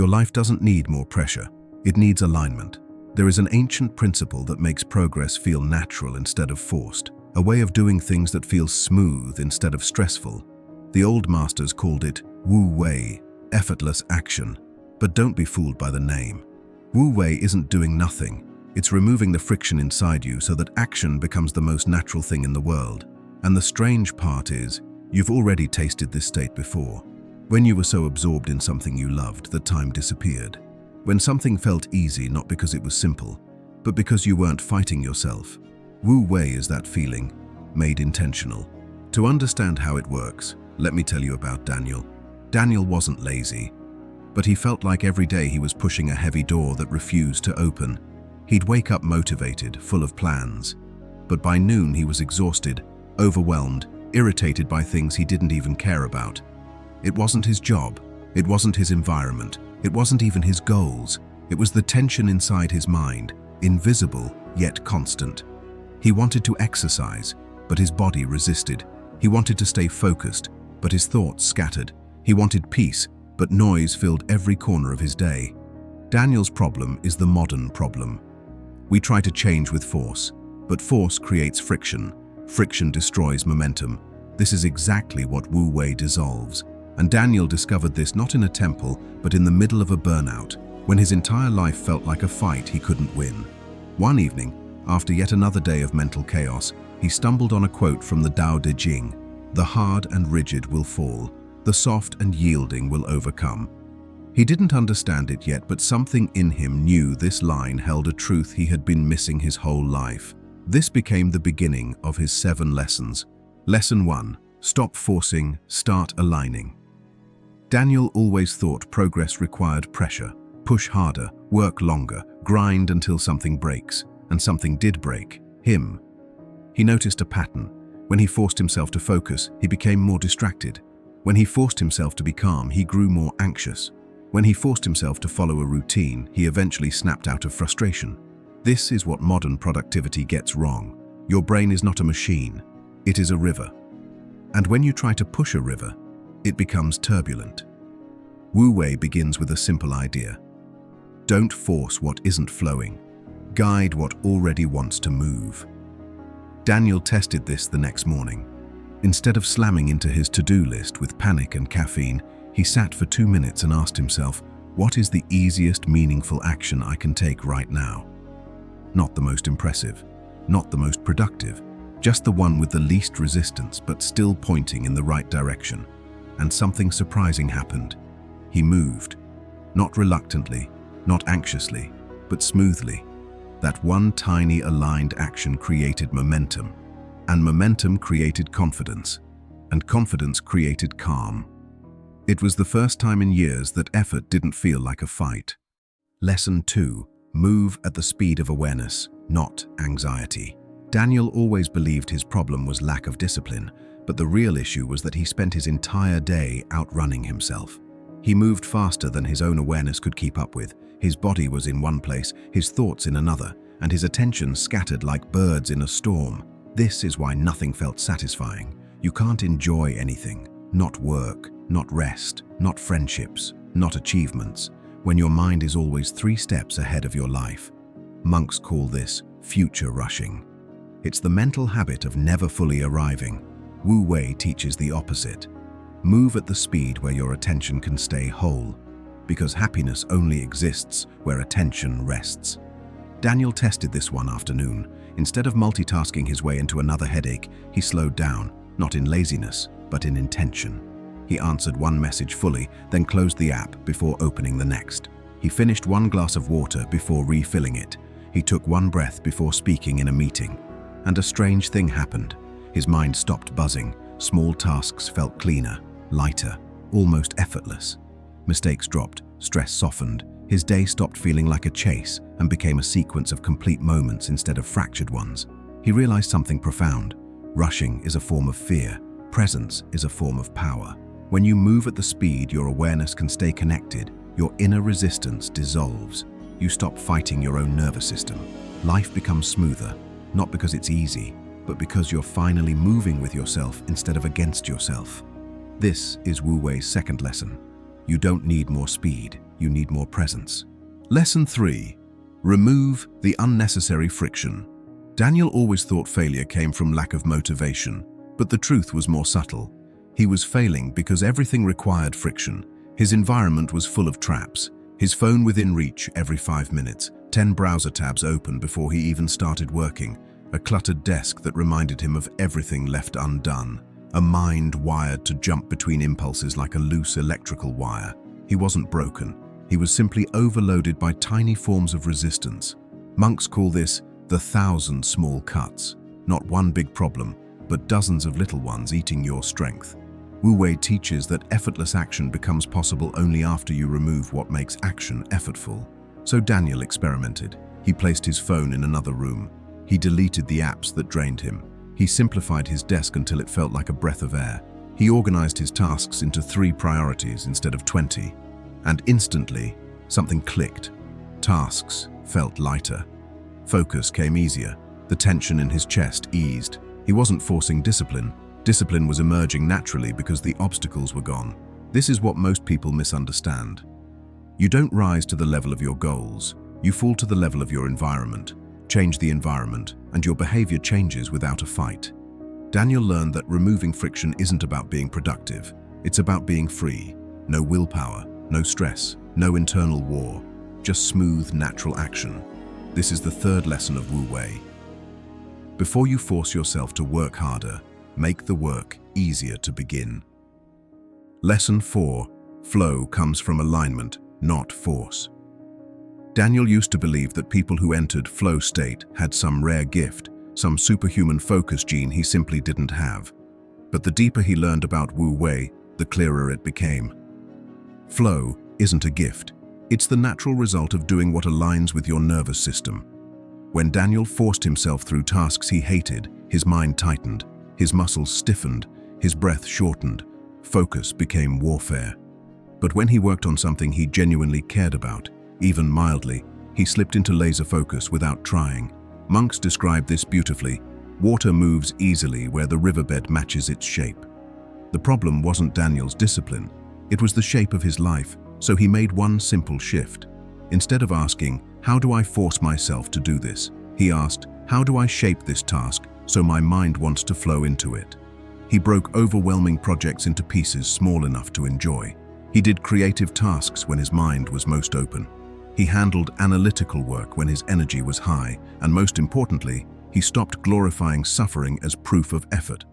Your life doesn't need more pressure. It needs alignment. There is an ancient principle that makes progress feel natural instead of forced, a way of doing things that feels smooth instead of stressful. The old masters called it Wu Wei, effortless action. But don't be fooled by the name. Wu Wei isn't doing nothing. It's removing the friction inside you so that action becomes the most natural thing in the world. And the strange part is, you've already tasted this state before. When you were so absorbed in something you loved that time disappeared. When something felt easy not because it was simple, but because you weren't fighting yourself. Wu Wei is that feeling, made intentional. To understand how it works, let me tell you about Daniel. Daniel wasn't lazy, but he felt like every day he was pushing a heavy door that refused to open. He'd wake up motivated, full of plans. But by noon he was exhausted, overwhelmed, irritated by things he didn't even care about. It wasn't his job, it wasn't his environment, it wasn't even his goals. It was the tension inside his mind, invisible yet constant. He wanted to exercise, but his body resisted. He wanted to stay focused, but his thoughts scattered. He wanted peace, but noise filled every corner of his day. Daniel's problem is the modern problem. We try to change with force, but force creates friction. Friction destroys momentum. This is exactly what Wu Wei dissolves. And Daniel discovered this not in a temple, but in the middle of a burnout, when his entire life felt like a fight he couldn't win. One evening, after yet another day of mental chaos, he stumbled on a quote from the Tao Te Ching: "The hard and rigid will fall, the soft and yielding will overcome." He didn't understand it yet, but something in him knew this line held a truth he had been missing his whole life. This became the beginning of his 7 lessons. Lesson 1. Stop forcing, start aligning. Daniel always thought progress required pressure. Push harder, work longer, grind until something breaks. And something did break. Him. He noticed a pattern. When he forced himself to focus, he became more distracted. When he forced himself to be calm, he grew more anxious. When he forced himself to follow a routine, he eventually snapped out of frustration. This is what modern productivity gets wrong. Your brain is not a machine. It is a river. And when you try to push a river, it becomes turbulent. Wu Wei begins with a simple idea. Don't force what isn't flowing. Guide what already wants to move. Daniel tested this the next morning. Instead of slamming into his to-do list with panic and caffeine, he sat for 2 minutes and asked himself, what is the easiest meaningful action I can take right now? Not the most impressive, not the most productive, just the one with the least resistance but still pointing in the right direction. And something surprising happened. He moved. Not reluctantly, not anxiously, but smoothly. That one tiny aligned action created momentum. And momentum created confidence. And confidence created calm. It was the first time in years that effort didn't feel like a fight. Lesson 2. Move at the speed of awareness, not anxiety. Daniel always believed his problem was lack of discipline, but the real issue was that he spent his entire day outrunning himself. He moved faster than his own awareness could keep up with. His body was in one place, his thoughts in another, and his attention scattered like birds in a storm. This is why nothing felt satisfying. You can't enjoy anything. Not work, not rest, not friendships, not achievements, when your mind is always 3 steps ahead of your life. Monks call this future rushing. It's the mental habit of never fully arriving. Wu Wei teaches the opposite. Move at the speed where your attention can stay whole, because happiness only exists where attention rests. Daniel tested this one afternoon. Instead of multitasking his way into another headache, he slowed down, not in laziness, but in intention. He answered one message fully, then closed the app before opening the next. He finished 1 glass of water before refilling it. He took 1 breath before speaking in a meeting. And a strange thing happened. His mind stopped buzzing. Small tasks felt cleaner, lighter, almost effortless. Mistakes dropped, stress softened. His day stopped feeling like a chase and became a sequence of complete moments instead of fractured ones. He realized something profound. Rushing is a form of fear. Presence is a form of power. When you move at the speed your awareness can stay connected, your inner resistance dissolves. You stop fighting your own nervous system. Life becomes smoother, not because it's easy, but because you're finally moving with yourself instead of against yourself. This is Wu Wei's second lesson. You don't need more speed, you need more presence. Lesson 3. Remove the unnecessary friction. Daniel always thought failure came from lack of motivation, but the truth was more subtle. He was failing because everything required friction. His environment was full of traps. His phone within reach every 5 minutes, 10 browser tabs open before he even started working, a cluttered desk that reminded him of everything left undone, a mind wired to jump between impulses like a loose electrical wire. He wasn't broken. He was simply overloaded by tiny forms of resistance. Monks call this the 1,000 small cuts. Not one big problem, but dozens of little ones eating your strength. Wu Wei teaches that effortless action becomes possible only after you remove what makes action effortful. So Daniel experimented. He placed his phone in another room. He deleted the apps that drained him. He simplified his desk until it felt like a breath of air. He organized his tasks into 3 priorities instead of 20. And instantly, something clicked. Tasks felt lighter. Focus came easier. The tension in his chest eased. He wasn't forcing discipline. Discipline was emerging naturally because the obstacles were gone. This is what most people misunderstand. You don't rise to the level of your goals. You fall to the level of your environment. Change the environment, and your behavior changes without a fight. Daniel learned that removing friction isn't about being productive. It's about being free. No willpower, no stress, no internal war. Just smooth, natural action. This is the 3rd lesson of Wu Wei. Before you force yourself to work harder, make the work easier to begin. Lesson 4. Flow comes from alignment, not force. Daniel used to believe that people who entered flow state had some rare gift, some superhuman focus gene he simply didn't have. But the deeper he learned about Wu Wei, the clearer it became. Flow isn't a gift. It's the natural result of doing what aligns with your nervous system. When Daniel forced himself through tasks he hated, his mind tightened, his muscles stiffened, his breath shortened. Focus became warfare. But when he worked on something he genuinely cared about, even mildly, he slipped into laser focus without trying. Monks describe this beautifully. Water moves easily where the riverbed matches its shape. The problem wasn't Daniel's discipline. It was the shape of his life, so he made one simple shift. Instead of asking, "How do I force myself to do this?" he asked, "How do I shape this task so my mind wants to flow into it?" He broke overwhelming projects into pieces small enough to enjoy. He did creative tasks when his mind was most open. He handled analytical work when his energy was high, and most importantly, he stopped glorifying suffering as proof of effort.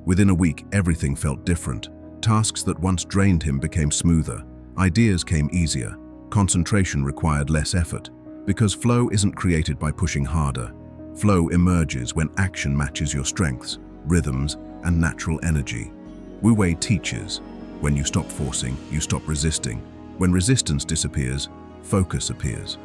Within a week, everything felt different. Tasks that once drained him became smoother. Ideas came easier. Concentration required less effort. Because flow isn't created by pushing harder. Flow emerges when action matches your strengths, rhythms, and natural energy. Wu Wei teaches, when you stop forcing, you stop resisting. When resistance disappears, focus appears.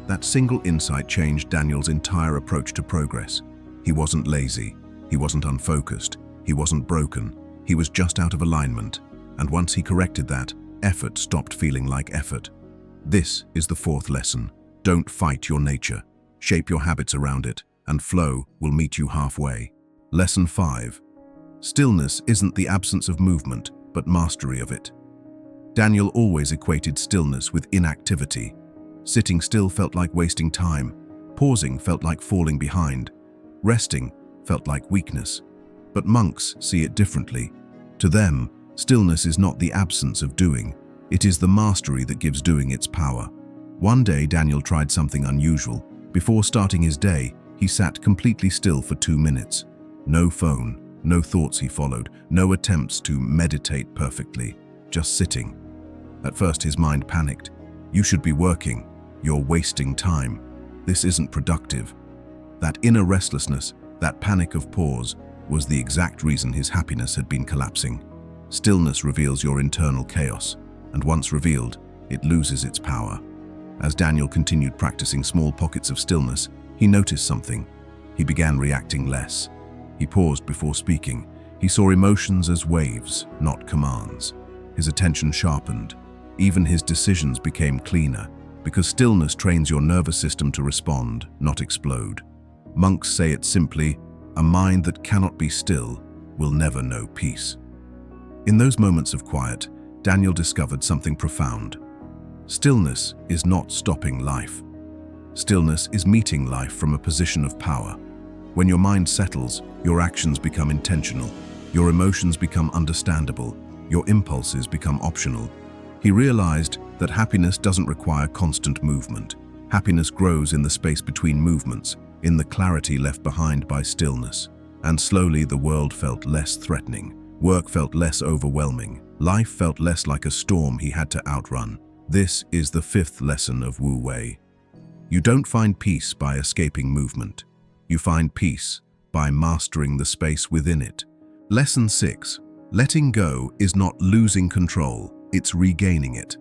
That single insight changed Daniel's entire approach to progress. He wasn't lazy. He wasn't unfocused. He wasn't broken. He was just out of alignment. And once he corrected that, effort stopped feeling like effort. This is the 4th lesson. Don't fight your nature. Shape your habits around it, and flow will meet you halfway. Lesson 5. Stillness isn't the absence of movement, but mastery of it. Daniel always equated stillness with inactivity. Sitting still felt like wasting time. Pausing felt like falling behind. Resting felt like weakness. But monks see it differently. To them, stillness is not the absence of doing. It is the mastery that gives doing its power. One day, Daniel tried something unusual. Before starting his day, he sat completely still for 2 minutes. No phone, no thoughts he followed, no attempts to meditate perfectly, just sitting. At first, his mind panicked. You should be working. You're wasting time. This isn't productive. That inner restlessness, that panic of pause, was the exact reason his happiness had been collapsing. Stillness reveals your internal chaos, and once revealed, it loses its power. As Daniel continued practicing small pockets of stillness, he noticed something. He began reacting less. He paused before speaking. He saw emotions as waves, not commands. His attention sharpened. Even his decisions became cleaner, because stillness trains your nervous system to respond, not explode. Monks say it simply, a mind that cannot be still will never know peace. In those moments of quiet, Daniel discovered something profound. Stillness is not stopping life. Stillness is meeting life from a position of power. When your mind settles, your actions become intentional, your emotions become understandable, your impulses become optional. He realized that happiness doesn't require constant movement. Happiness grows in the space between movements, in the clarity left behind by stillness. And slowly the world felt less threatening. Work felt less overwhelming. Life felt less like a storm he had to outrun. This is the fifth lesson of Wu Wei. You don't find peace by escaping movement. You find peace by mastering the space within it. Lesson 6. Letting go is not losing control, it's regaining it.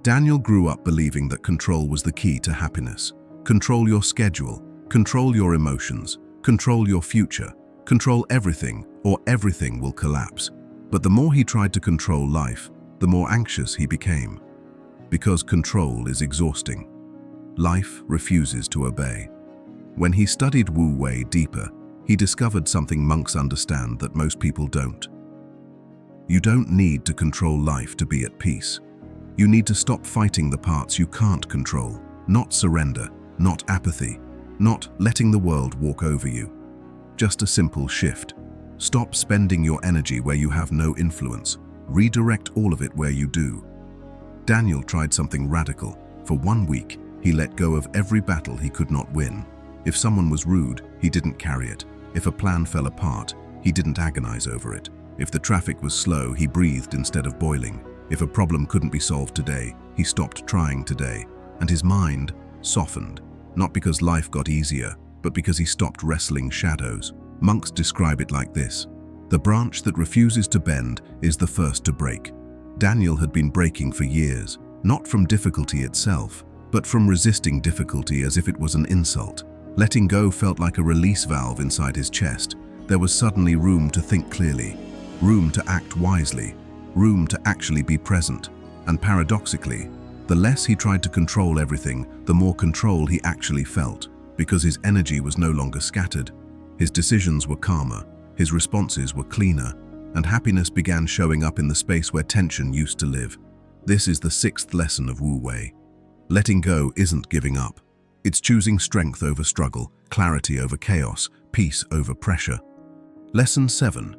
Daniel grew up believing that control was the key to happiness. Control your schedule, control your emotions, control your future, control everything, or everything will collapse. But the more he tried to control life, the more anxious he became. Because control is exhausting. Life refuses to obey. When he studied Wu Wei deeper, he discovered something monks understand that most people don't. You don't need to control life to be at peace. You need to stop fighting the parts you can't control, not surrender, not apathy, not letting the world walk over you. Just a simple shift. Stop spending your energy where you have no influence. Redirect all of it where you do. Daniel tried something radical. For 1 week, he let go of every battle he could not win. If someone was rude, he didn't carry it. If a plan fell apart, he didn't agonize over it. If the traffic was slow, he breathed instead of boiling. If a problem couldn't be solved today, he stopped trying today. And his mind softened, not because life got easier, but because he stopped wrestling shadows. Monks describe it like this: the branch that refuses to bend is the first to break. Daniel had been breaking for years, not from difficulty itself, but from resisting difficulty as if it was an insult. Letting go felt like a release valve inside his chest. There was suddenly room to think clearly, room to act wisely, room to actually be present. And paradoxically, the less he tried to control everything, the more control he actually felt, because his energy was no longer scattered. His decisions were calmer, his responses were cleaner, and happiness began showing up in the space where tension used to live. This is the sixth lesson of Wu Wei. Letting go isn't giving up. It's choosing strength over struggle, clarity over chaos, peace over pressure. Lesson 7.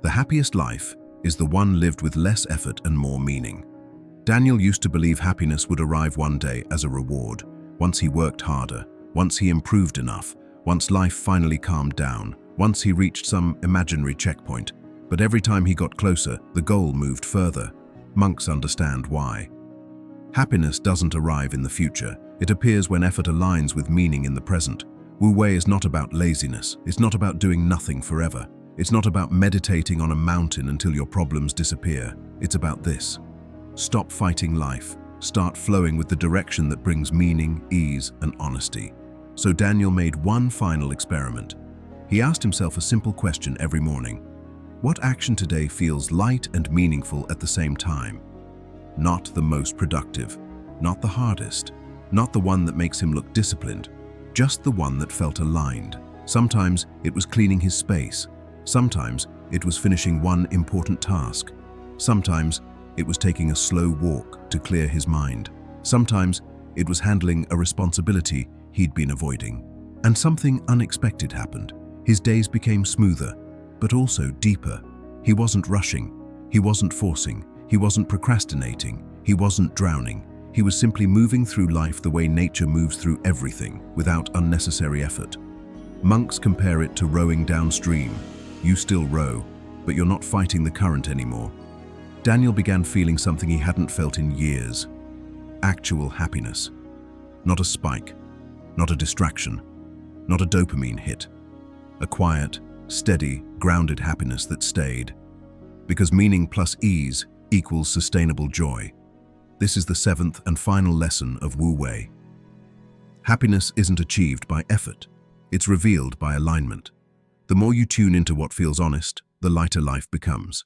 The happiest life is the one lived with less effort and more meaning. Daniel used to believe happiness would arrive one day as a reward, once he worked harder, once he improved enough, once life finally calmed down, once he reached some imaginary checkpoint. But every time he got closer, the goal moved further. Monks understand why. Happiness doesn't arrive in the future. It appears when effort aligns with meaning in the present. Wu Wei is not about laziness. It's not about doing nothing forever. It's not about meditating on a mountain until your problems disappear. It's about this. Stop fighting life. Start flowing with the direction that brings meaning, ease, and honesty. So Daniel made one final experiment. He asked himself a simple question every morning. What action today feels light and meaningful at the same time? Not the most productive, not the hardest, not the one that makes him look disciplined, just the one that felt aligned. Sometimes it was cleaning his space. Sometimes it was finishing one important task. Sometimes it was taking a slow walk to clear his mind. Sometimes it was handling a responsibility he'd been avoiding. And something unexpected happened. His days became smoother, but also deeper. He wasn't rushing. He wasn't forcing. He wasn't procrastinating. He wasn't drowning. He was simply moving through life the way nature moves through everything, without unnecessary effort. Monks compare it to rowing downstream. You still row, but you're not fighting the current anymore. Daniel began feeling something he hadn't felt in years. Actual happiness. Not a spike, not a distraction, not a dopamine hit. A quiet, steady, grounded happiness that stayed. Because meaning plus ease equals sustainable joy. This is the seventh and final lesson of Wu Wei. Happiness isn't achieved by effort. It's revealed by alignment. The more you tune into what feels honest, the lighter life becomes.